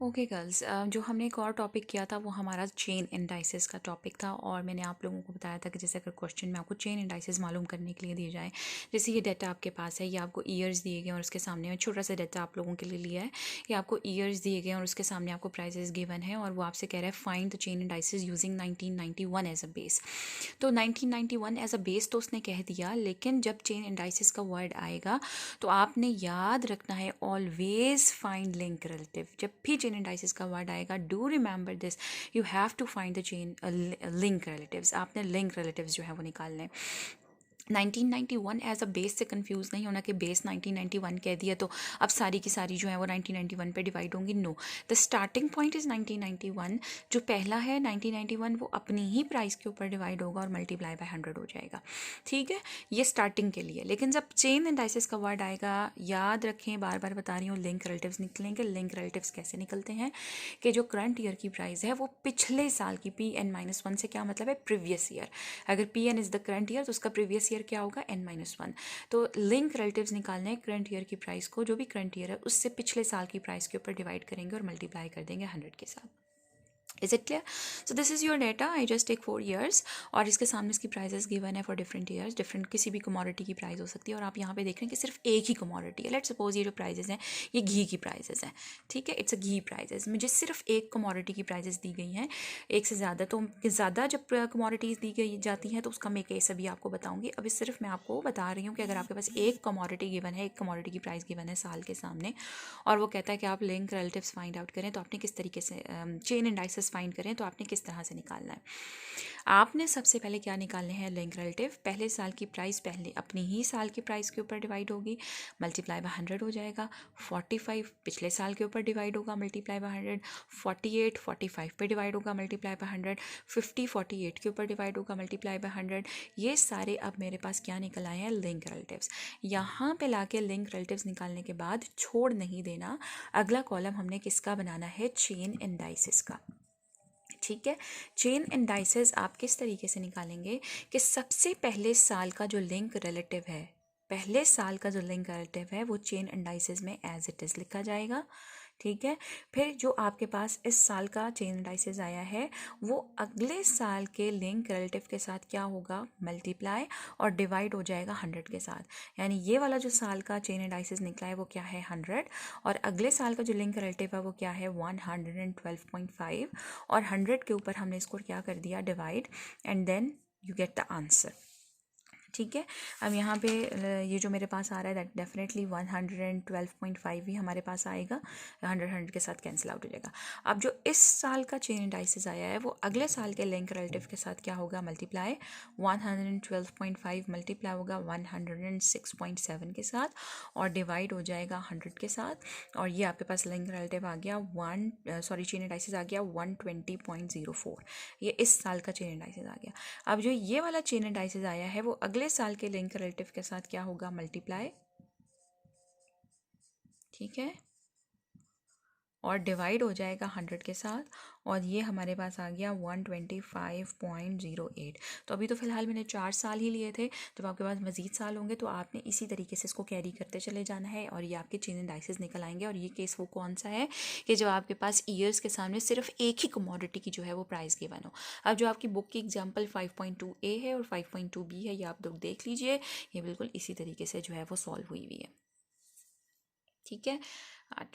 Okay girls, जो हमने एक और टॉपिक किया था वो हमारा चेन इंडाइसेस का टॉपिक था। और मैंने आप लोगों को बताया था कि जैसे अगर क्वेश्चन में आपको चेन इंडाइसेस मालूम करने के लिए दिए जाए, जैसे ये डाटा आपके पास है, ये आपको ईयर्स दिए गए और उसके सामने में छोटा सा डाटा आप लोगों के लिए लिया है। ये आपको ईयर्स दिए गए और उसके सामने आपको प्राइजेस गिवन है और वो आपसे कह रहा है find the chain indices using 1991 as a base. तो 1991 एज अ बेस तो उसने कह दिया, लेकिन जब चेन इंडाइसेस का वर्ड आएगा तो आपने याद रखना है ऑलवेज फाइंड लिंक रिलेटिव। जब भी चेन इंडाइसिस का वर्ड आएगा, do remember this, you have to find the chain link relatives. आपने लिंक रिलेटिव्स जो है वो निकालने हैं। 1991 एज अ बेस से कंफ्यूज नहीं होना कि बेस 1991 कह दिया तो अब सारी की सारी जो है वो 1991 पे डिवाइड होंगी। No, the starting point is 1991। जो पहला है 1991 वो अपनी ही प्राइस के ऊपर डिवाइड होगा और मल्टीप्लाई बाय 100 हो जाएगा। ठीक है, ये स्टार्टिंग के लिए। लेकिन जब चेन एंडाइसिस का वर्ड आएगा, याद रखें, बार बार बता रही हूँ, लिंक रिलेटिव्स निकलेंगे। लिंक रिलेटिव्स कैसे निकलते हैं कि जो करंट ईयर की प्राइस है वो पिछले साल की, Pn-1 से क्या मतलब है, प्रीवियस ईयर। अगर Pn is the current year तो उसका प्रीवियस ईयर क्या होगा, N-1। तो लिंक रिलेटिव्स निकालने हैं करंट ईयर की प्राइस को, जो भी करंट ईयर है उससे पिछले साल की प्राइस के ऊपर डिवाइड करेंगे और मल्टीप्लाई कर देंगे 100 के साथ। Is it clear? So this is your data. I just take 4 years और इसके सामने इसकी प्राइजेस गिवन है फॉर डिफरेंट ईयर्स। डिफरेंट किसी भी कमोडिटी की प्राइस हो सकती है और आप यहाँ पे देख रहे हैं कि सिर्फ एक ही कमोडिटी है। लेट्स सपोज ये जो प्राइजेस हैं ये घी की प्राइजेस हैं। ठीक है, इट्स अ घी प्राइजेस। मुझे सिर्फ एक कमोडिटी की प्राइजेस दी गई हैं, एक से ज़्यादा तो ज़्यादा जब कमोडिटीज़ दी गई जाती हैं तो उसका मैं केस अभी आपको बताऊंगी। अभी सिर्फ मैं आपको बता रही हूँ कि अगर आपके पास एक कमोडिटी गिवन है, एक कमोडिटी की प्राइस गिवन है साल के सामने, और वो कहता है कि आप लिंक रिलेटिव्स फाइंड आउट करें, तो आपने किस तरीके से चेन इंडाइसेस फाइंड करें तो आपने किस तरह से निकालना है। आपने सबसे पहले क्या निकालने हैं, लिंक रिलेटिव। पहले साल की प्राइस पहले अपनी ही साल की प्राइस के ऊपर डिवाइड होगी, मल्टीप्लाई बाय 100 हो जाएगा। 45 पिछले साल के ऊपर डिवाइड होगा, मल्टीप्लाई बाय 100। 48 45 पे डिवाइड होगा, मल्टीप्लाई बाय 100। 50 48 के ऊपर डिवाइड होगा, मल्टीप्लाई बाय 100। ये सारे अब मेरे पास क्या निकल आए हैं, लिंक रिलेटिव्स। यहाँ पे लाके लिंक रिलेटिव्स निकालने के बाद छोड़ नहीं देना, अगला कॉलम हमने किसका बनाना है, चेन इंडाइसिस का। ठीक है, चेन इंडाइसेस आप किस तरीके से निकालेंगे कि सबसे पहले साल का जो लिंक रिलेटिव है, पहले साल का जो लिंक रिलेटिव है वो चेन इंडाइसेस में एज इट इज़ लिखा जाएगा। ठीक है, फिर जो आपके पास इस साल का चेन इंडाइसेस आया है वो अगले साल के लिंक रिलेटिव के साथ क्या होगा, मल्टीप्लाई और डिवाइड हो जाएगा 100 के साथ। यानी ये वाला जो साल का चेन इंडाइसेस निकला है वो क्या है, 100, और अगले साल का जो लिंक रिलेटिव है वो क्या है, 112.5, और 100 के ऊपर हमने इसको क्या कर दिया, divide, and then you get the answer. ठीक है, अब यहाँ पे ये जो मेरे पास आ रहा है दैट डेफिनेटली 112.5 ही हमारे पास आएगा। 100 के साथ कैंसिल आउट हो जाएगा। अब जो इस साल का चेन इंडाइसिस आया है वो अगले साल के लिंक रिलेटिव के साथ क्या होगा, मल्टीप्लाई। 112.5 मल्टीप्लाई होगा 106.7 के साथ और डिवाइड हो जाएगा 100 के साथ, और ये आपके पास लिंक रिलेटिव आ गया चेन इंडाइसिस आ गया 120.04। ये इस साल का चेन इंडाइसिस आ गया। अब जो ये वाला चेन इंडाइसिस आया है वो अगले साल के लिंक रिलेटिव के साथ क्या होगा, मल्टीप्लाई। ठीक है, और डिवाइड हो जाएगा 100 के साथ, और ये हमारे पास आ गया 125.08। तो अभी तो फिलहाल मैंने 4 साल ही लिए थे, जब आपके पास मज़ीद साल होंगे तो आपने इसी तरीके से इसको कैरी करते चले जाना है और ये आपके चेन इंडाइसिस निकल आएंगे। और ये केस वो कौन सा है कि जब आपके पास ईयर्स के सामने सिर्फ एक ही कमोडिटी की जो है वो प्राइस गिवन हो। अब जो आपकी बुक की एग्जाम्पल 5.2a है और 5.2b है, ये आप लोग देख लीजिए, ये बिल्कुल इसी तरीके से जो है वो सॉल्व हुई हुई है। ठीक है, आज